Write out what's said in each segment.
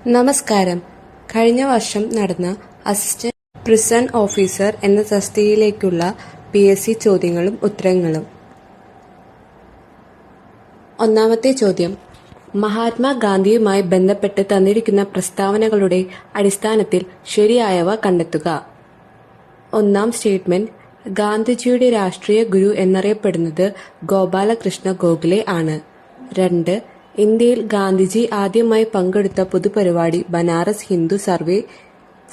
നമസ്കാരം. കഴിഞ്ഞ വർഷം നടന്ന അസിസ്റ്റന്റ് പ്രിസൺ ഓഫീസർ എന്ന തസ്തികയിലേക്കുള്ള PSC ചോദ്യങ്ങളും ഉത്തരങ്ങളും. ഒന്നാമത്തെ ചോദ്യം, മഹാത്മാഗാന്ധിയുമായി ബന്ധപ്പെട്ട് തന്നിരിക്കുന്ന പ്രസ്താവനകളുടെ അടിസ്ഥാനത്തിൽ ശരിയായവ കണ്ടെത്തുക. ഒന്നാം സ്റ്റേറ്റ്മെന്റ്, ഗാന്ധിജിയുടെ രാഷ്ട്രീയ ഗുരു എന്നറിയപ്പെടുന്നത് ഗോപാലകൃഷ്ണ ഗോഖലെ ആണ്. 2. ഇന്ത്യയിൽ ഗാന്ധിജി ആദ്യമായി പങ്കെടുത്ത പൊതുപരിപാടി ബനാറസ് ഹിന്ദു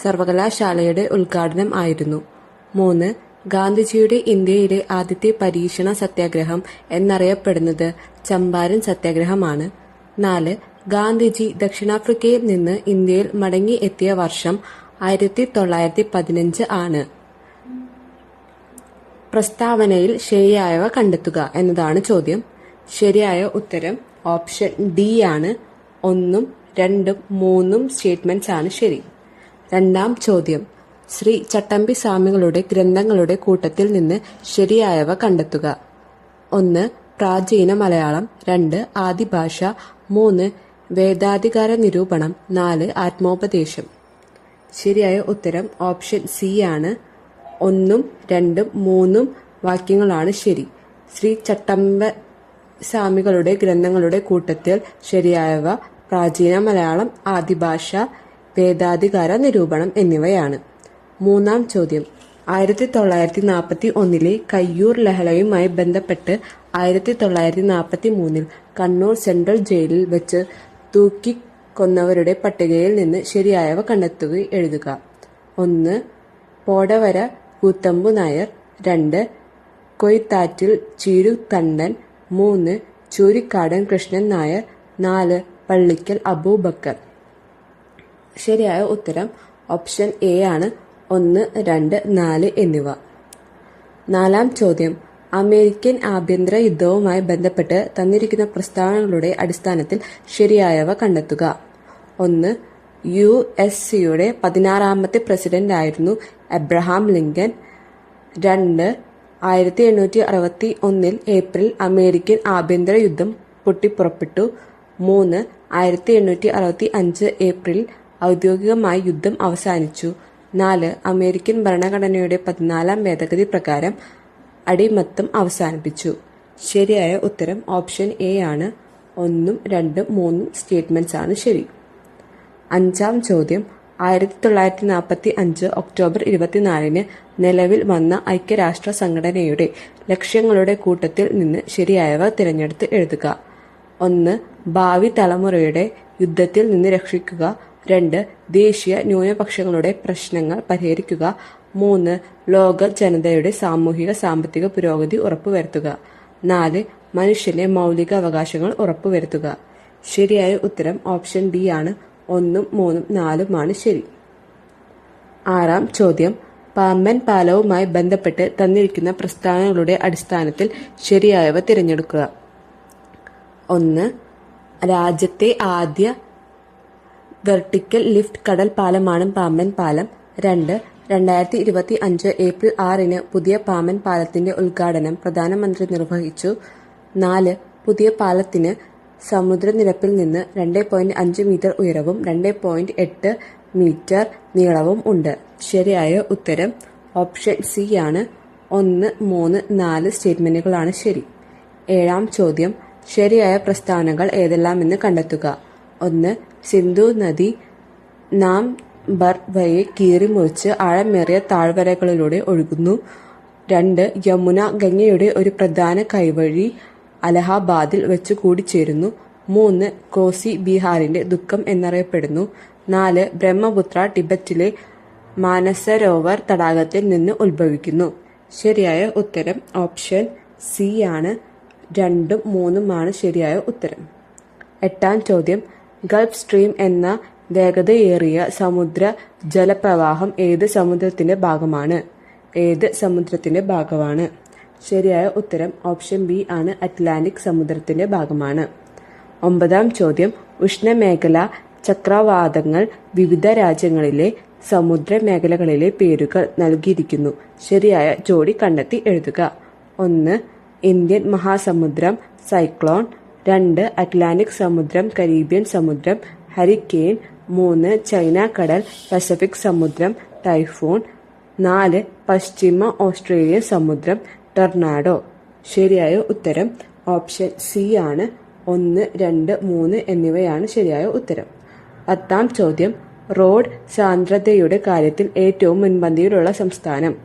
സർവകലാശാലയുടെ ഉദ്ഘാടനം ആയിരുന്നു. 3. ഗാന്ധിജിയുടെ ഇന്ത്യയിലെ ആദ്യത്തെ പരീക്ഷണ സത്യാഗ്രഹം എന്നറിയപ്പെടുന്നത് ചമ്പാരൻ സത്യാഗ്രഹമാണ്. 4. ഗാന്ധിജി ദക്ഷിണാഫ്രിക്കയിൽ നിന്ന് ഇന്ത്യയിൽ മടങ്ങി എത്തിയ വർഷം 1915 ആണ്. പ്രസ്താവനയിൽ ശരിയായവ കണ്ടെത്തുക എന്നതാണ് ചോദ്യം. ശരിയായ ഉത്തരം ഓപ്ഷൻ D ആണ്. 1, 2, 3 സ്റ്റേറ്റ്മെന്റ്സ് ആണ് ശരി. രണ്ടാം ചോദ്യം, ശ്രീ ചട്ടമ്പി സ്വാമികളുടെ ഗ്രന്ഥങ്ങളുടെ കൂട്ടത്തിൽ നിന്ന് ശരിയായവ കണ്ടെത്തുക. 1. പ്രാചീന മലയാളം. 2. ആദിഭാഷ. 3. വേദാധികാര നിരൂപണം. 4. ആത്മോപദേശം. ശരിയായ ഉത്തരം ഓപ്ഷൻ C ആണ്. 1, 2, 3 വാക്യങ്ങളാണ് ശരി. ശ്രീ ചട്ടമ്പ സ്വാമികളുടെ ഗ്രന്ഥങ്ങളുടെ കൂട്ടത്തിൽ ശരിയായവ പ്രാചീന മലയാളം, ആദിഭാഷ, വേദാധികാര നിരൂപണം എന്നിവയാണ്. മൂന്നാം ചോദ്യം, 1941 കയ്യൂർ ലഹളയുമായി ബന്ധപ്പെട്ട് 1943 കണ്ണൂർ സെൻട്രൽ ജയിലിൽ വെച്ച് തൂക്കിക്കൊന്നവരുടെ പട്ടികയിൽ നിന്ന് ശരിയായവ കണ്ടെത്തുക എഴുതുക. 1. പോടവര കൂത്തമ്പു നായർ. 2. കൊയ്ത്താറ്റിൽ ചീരുതണ്ടൻ. 3. ചൂരിക്കാടൻ കൃഷ്ണൻ നായർ. 4. പള്ളിക്കൽ അബൂബക്കർ. ശരിയായ ഉത്തരം ഓപ്ഷൻ A ആണ്. 1, 2, 4 എന്നിവ. നാലാം ചോദ്യം, അമേരിക്കൻ ആഭ്യന്തര യുദ്ധവുമായി ബന്ധപ്പെട്ട് തന്നിരിക്കുന്ന പ്രസ്താവനകളുടെ അടിസ്ഥാനത്തിൽ ശരിയായവ കണ്ടെത്തുക. 1. USCയുടെ 16ാമത്തെ പ്രസിഡന്റായിരുന്നു എബ്രഹാം ലിങ്കൻ. 2. 1861 ഏപ്രിൽ അമേരിക്കൻ ആഭ്യന്തര യുദ്ധം പൊട്ടിപ്പുറപ്പെട്ടു. 3. 1865 ഏപ്രിൽ ഔദ്യോഗികമായി യുദ്ധം അവസാനിച്ചു. 4. അമേരിക്കൻ ഭരണഘടനയുടെ 14ാം ഭേദഗതി പ്രകാരം അടിമത്തം അവസാനിപ്പിച്ചു. ശരിയായ ഉത്തരം ഓപ്ഷൻ A ആണ്. 1, 2, 3 സ്റ്റേറ്റ്മെന്റ്സ് ആണ് ശരി. അഞ്ചാം ചോദ്യം, 1945 ഒക്ടോബർ 24 നിലവിൽ വന്ന ഐക്യരാഷ്ട്ര സംഘടനയുടെ ലക്ഷ്യങ്ങളുടെ കൂട്ടത്തിൽ നിന്ന് ശരിയായവ തിരഞ്ഞെടുത്ത് എഴുതുക. 1. ഭാവി തലമുറയുടെ യുദ്ധത്തിൽ നിന്ന് രക്ഷിക്കുക. 2. ദേശീയ ന്യൂനപക്ഷങ്ങളുടെ പ്രശ്നങ്ങൾ പരിഹരിക്കുക. 3. ലോക ജനതയുടെ സാമൂഹിക സാമ്പത്തിക പുരോഗതി ഉറപ്പുവരുത്തുക. 4. മനുഷ്യന്റെ മൗലിക അവകാശങ്ങൾ ഉറപ്പുവരുത്തുക. ശരിയായ ഉത്തരം ഓപ്ഷൻ D ആണ്. 1, 3, 4 ശരി. ആറാം ചോദ്യം, പാമ്പൻ പാലവുമായി ബന്ധപ്പെട്ട് തന്നിരിക്കുന്ന പ്രസ്താവനകളുടെ അടിസ്ഥാനത്തിൽ ശരിയായവ തിരഞ്ഞെടുക്കുക. 1. രാജ്യത്തെ ആദ്യ വെർട്ടിക്കൽ ലിഫ്റ്റ് കടൽ പാലമാണ് പാമ്പൻ പാലം. 2. 2025 ഏപ്രിൽ 6 പുതിയ പാമ്പൻ പാലത്തിന്റെ ഉദ്ഘാടനം പ്രധാനമന്ത്രി നിർവഹിച്ചു. 4. പുതിയ പാലത്തിന് സമുദ്രനിരപ്പിൽ നിന്ന് 2.5 മീറ്റർ ഉയരവും 2.8 മീറ്റർ നീളവും ഉണ്ട്. ശരിയായ ഉത്തരം ഓപ്ഷൻ C ആണ്. 1, 3, 4 സ്റ്റേറ്റ്മെന്റുകളാണ് ശരി. ഏഴാം ചോദ്യം, ശരിയായ പ്രസ്താവനകൾ ഏതെല്ലാമെന്ന് കണ്ടെത്തുക. 1. സിന്ധു നദി നാംബർ വയെ കീറി മുറിച്ച് ആഴമേറിയ താഴ്വരകളിലൂടെ ഒഴുകുന്നു. 2. യമുന ഗംഗയുടെ ഒരു പ്രധാന കൈവഴി അലഹാബാദിൽ വെച്ച് കൂടിച്ചേരുന്നു. 3. കോസി ബീഹാറിന്റെ ദുഃഖം എന്നറിയപ്പെടുന്നു. 4. ബ്രഹ്മപുത്ര ടിബറ്റിലെ മാനസരോവർ തടാകത്തിൽ നിന്ന് ഉത്ഭവിക്കുന്നു. ശരിയായ ഉത്തരം ഓപ്ഷൻ C ആണ്. 2, 3 ശരിയായ ഉത്തരം. എട്ടാം ചോദ്യം, ഗൾഫ് സ്ട്രീം എന്ന വേഗതയേറിയ സമുദ്ര ജലപ്രവാഹം ഏത് സമുദ്രത്തിന്റെ ഭാഗമാണ്? ശരിയായ ഉത്തരം ഓപ്ഷൻ B ആണ്. അറ്റ്ലാന്റിക് സമുദ്രത്തിന്റെ ഭാഗമാണ്. ഒമ്പതാം ചോദ്യം, ഉഷ്ണമേഖല ചക്രവാതങ്ങൾ വിവിധ രാജ്യങ്ങളിലെ സമുദ്ര മേഖലകളിലെ പേരുകൾ നൽകിയിരിക്കുന്നു. ശരിയായ ജോഡി കണ്ടെത്തി എഴുതുക. 1. ഇന്ത്യൻ മഹാസമുദ്രം സൈക്ലോൺ. 2. അറ്റ്ലാന്റിക് സമുദ്രം, കരീബിയൻ സമുദ്രം, ഹരിക്കെയിൻ, 3 ചൈന കടൽ, പസഫിക് സമുദ്രം, ടൈഫൂൺ. 4 പശ്ചിമ ഓസ്ട്രേലിയൻ സമുദ്രം, ടൊർണാഡോ. ശരിയായ ഉത്തരം ഓപ്ഷൻ സി ആണ്. 1, 2, 3 എന്നിവയാണ് ശരിയായ ഉത്തരം. 10ാം ചോദ്യം, റോഡ് സാന്ദ്രതയുടെ കാര്യത്തിൽ ഏറ്റവും മുൻപന്തിയിലുള്ള സംസ്ഥാനം.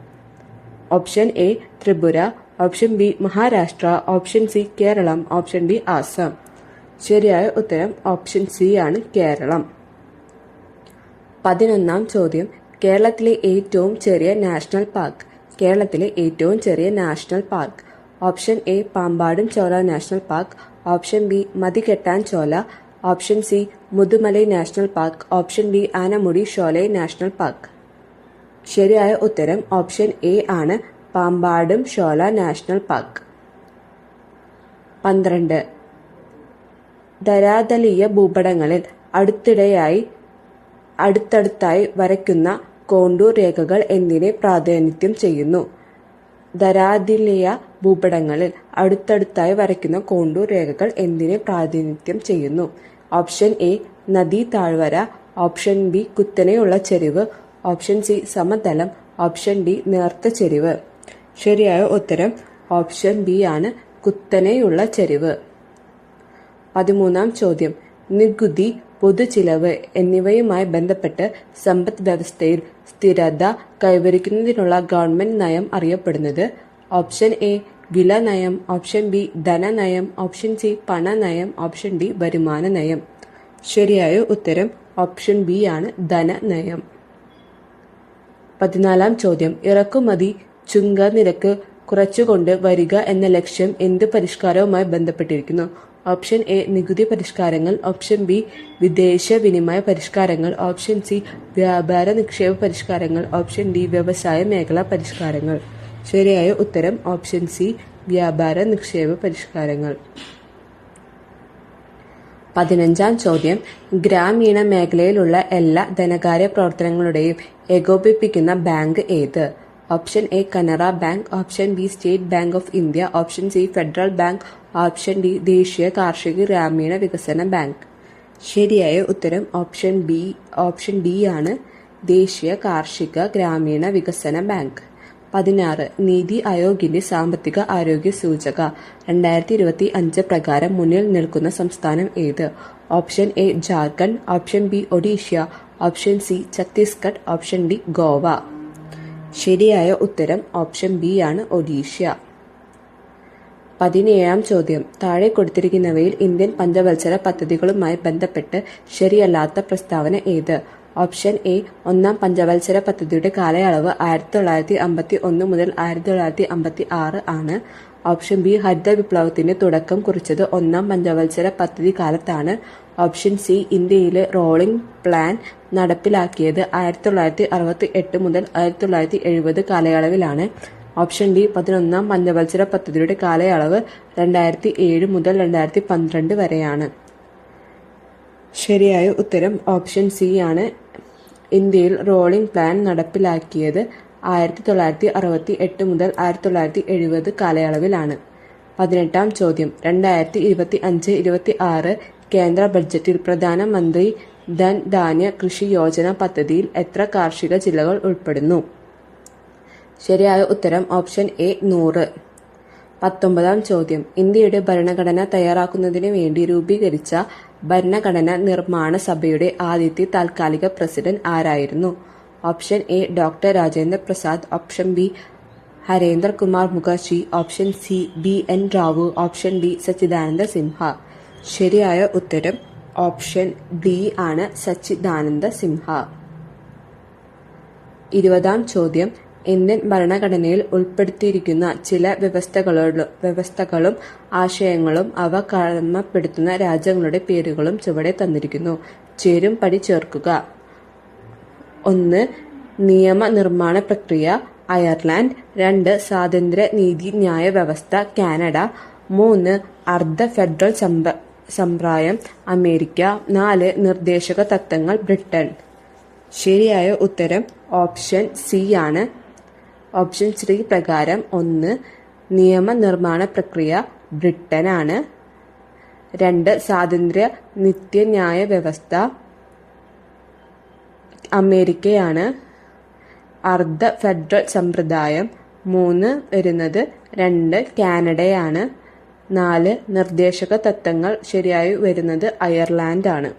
Option A Tripura, option B Maharashtra, option C Kerala, option D Assam. ശരിയായ ഉത്തരം ഓപ്ഷൻ സി ആണ്, കേരളം. 11ാം ചോദ്യം, കേരളത്തിലെ ഏറ്റവും ചെറിയ നാഷണൽ പാർക്ക്. കേരളത്തിലെ ഏറ്റവും ചെറിയ national park. Option A Pambadum Shola national park, option B Mathikettan Shola, option C Mudumalai national park, option D Anamudi Shola national park. ശരിയായ ഉത്തരം ഓപ്ഷൻ എ ആണ്, പാമ്പാടും ഷോല നാഷണൽ പാർക്ക്. 12 ധരാതലീയ ഭൂപടങ്ങളിൽ അടുത്തടുത്തായി വരയ്ക്കുന്ന കോണ്ടൂർ രേഖകൾ എന്തിനെ പ്രാതിനിധ്യം ചെയ്യുന്നു? ധരാതലീയ ഭൂപടങ്ങളിൽ അടുത്തടുത്തായി വരയ്ക്കുന്ന കോണ്ടൂർ രേഖകൾ എന്തിനെ പ്രാതിനിധ്യം ചെയ്യുന്നു? ഓപ്ഷൻ എ നദീ താഴ്വര, ഓപ്ഷൻ ബി കുത്തനെയുള്ള ചെരിവ്, ഓപ്ഷൻ സി സമതലം, ഓപ്ഷൻ ഡി നേർത്ത ചെരിവ്. ശരിയായ ഉത്തരം ഓപ്ഷൻ ബി ആണ്, കുത്തനെയുള്ള ചെരിവ്. 13ാം ചോദ്യം, നികുതി, പൊതുചിലവ് എന്നിവയുമായി ബന്ധപ്പെട്ട് സമ്പദ് വ്യവസ്ഥയിൽ സ്ഥിരത കൈവരിക്കുന്നതിനുള്ള ഗവൺമെന്റ് നയം അറിയപ്പെടുന്നത്? ഓപ്ഷൻ എ വില നയം, ഓപ്ഷൻ ബി ധനനയം, ഓപ്ഷൻ സി പണനയം, ഓപ്ഷൻ ഡി വരുമാന നയം. ശരിയായ ഉത്തരം ഓപ്ഷൻ ബി ആണ്, ധനനയം. 14ാം ചോദ്യം, ഇറക്കുമതി ചുങ്ക നിരക്ക് കുറച്ചുകൊണ്ട് വരിക എന്ന ലക്ഷ്യം എന്ത് പരിഷ്കാരവുമായി ബന്ധപ്പെട്ടിരിക്കുന്നു? ഓപ്ഷൻ എ നികുതി പരിഷ്കാരങ്ങൾ, ഓപ്ഷൻ ബി വിദേശ വിനിമയ പരിഷ്കാരങ്ങൾ, ഓപ്ഷൻ സി വ്യാപാര നിക്ഷേപ പരിഷ്കാരങ്ങൾ, ഓപ്ഷൻ ഡി വ്യവസായ മേഖലാ പരിഷ്കാരങ്ങൾ. ശരിയായ ഉത്തരം ഓപ്ഷൻ സി വ്യാപാര നിക്ഷേപ പരിഷ്കാരങ്ങൾ. 15ാം ചോദ്യം, ഗ്രാമീണ മേഖലയിലുള്ള എല്ലാ ധനകാര്യ പ്രവർത്തനങ്ങളുടെയും ഏകോപിപ്പിക്കുന്ന ബാങ്ക് ഏത്? Option A Canara bank, option B state bank of India, option C federal bank, option D ദേശീയ കാർഷിക ഗ്രാമീണ വികസന ബാങ്ക്. ശരിയായ ഉത്തരം ഓപ്ഷൻ ഡി ആണ്, ദേശീയ കാർഷിക ഗ്രാമീണ വികസന ബാങ്ക്. 16 നീതി ആയോഗിന്റെ സാമ്പത്തിക ആരോഗ്യ സൂചക 2025 പ്രകാരം മുന്നിൽ നിൽക്കുന്ന സംസ്ഥാനം ഏത്? Option A Jharkhand, option B Odisha, option C Chhattisgarh, option D Goa. ശരിയായ ഉത്തരം ഓപ്ഷൻ ബി ആണ്, ഒഡീഷ. 17ാം ചോദ്യം, താഴെ കൊടുത്തിരിക്കുന്നവയിൽ ഇന്ത്യൻ പഞ്ചവത്സര പദ്ധതികളുമായി ബന്ധപ്പെട്ട് ശരിയല്ലാത്ത പ്രസ്താവന ഏത്? ഓപ്ഷൻ എ ഒന്നാം പഞ്ചവത്സര പദ്ധതിയുടെ കാലയളവ് 1951 മുതൽ 1956 ആണ്. ഓപ്ഷൻ ബി ഹരിത വിപ്ലവത്തിന് തുടക്കം കുറിച്ചത് ഒന്നാം പഞ്ചവത്സര പദ്ധതി കാലത്താണ്. ഓപ്ഷൻ സി ഇന്ത്യയിലെ റോളിംഗ് പ്ലാൻ നടപ്പിലാക്കിയത് 1968 മുതൽ 1970 കാലയളവിലാണ്. ഓപ്ഷൻ ഡി 11ാം പഞ്ചവത്സര പദ്ധതിയുടെ കാലയളവ് 2007 മുതൽ 2012 വരെയാണ്. ശരിയായ ഉത്തരം ഓപ്ഷൻ സി ആണ്, ഇന്ത്യയിൽ റോളിംഗ് പ്ലാൻ നടപ്പിലാക്കിയത് 1968 മുതൽ 1970 കാലയളവിലാണ്. 18ാം ചോദ്യം, 2025-26 കേന്ദ്ര ബഡ്ജറ്റിൽ പ്രധാനമന്ത്രി ധൻ ധാന്യ കൃഷി യോജന പദ്ധതിയിൽ എത്ര കാർഷിക ജില്ലകൾ ഉൾപ്പെടുന്നു? ശരിയായ ഉത്തരം ഓപ്ഷൻ എ 100. 19ാം ചോദ്യം, ഇന്ത്യയുടെ ഭരണഘടന തയ്യാറാക്കുന്നതിന് വേണ്ടി രൂപീകരിച്ച ഭരണഘടനാ നിർമ്മാണ സഭയുടെ ആദ്യത്തെ താൽക്കാലിക പ്രസിഡന്റ് ആരായിരുന്നു? Option A doctor Rajendra Prasad, option B Harendra Kumar Mukherjee, option C BN Rau, option D Sachchidananda Sinha. ശരിയായ ഉത്തരം ഓപ്ഷൻ ഡി ആണ്, സച്ചിദാനന്ദ സിൻഹ. 20ാം ചോദ്യം, ഇന്ത്യൻ ഭരണഘടനയിൽ ഉൾപ്പെടുത്തിയിരിക്കുന്ന ചില വ്യവസ്ഥകളും ആശയങ്ങളും അവ കടമപ്പെടുത്തുന്ന രാജ്യങ്ങളുടെ പേരുകളും ചുവടെ തന്നിരിക്കുന്നു. ചേരും പടി ചേർക്കുക. 1 നിയമനിർമ്മാണ പ്രക്രിയ അയർലാൻഡ്, 2 സ്വാതന്ത്ര്യ നീതി ന്യായ വ്യവസ്ഥ കാനഡ, 3 അർദ്ധ ഫെഡറൽ സമ്പ്രദായം അമേരിക്ക, 4 നിർദ്ദേശക തത്വങ്ങൾ ബ്രിട്ടൻ. ശരിയായ ഉത്തരം ഓപ്ഷൻ സി ആണ്. ഓപ്ഷൻ 3 പ്രകാരം 1 നിയമനിർമ്മാണ പ്രക്രിയ ബ്രിട്ടനാണ്, 2 സ്വാതന്ത്ര്യ നിത്യന്യായ വ്യവസ്ഥ അമേരിക്കയാണ്. അർദ്ധ ഫെഡറൽ സമ്പ്രദായം. 3 വരുന്നത് 2 കാനഡയാണ്. 4 നിർദ്ദേശക തത്വങ്ങൾ ശരിയായി വരുന്നത് അയർലാൻഡാണ്.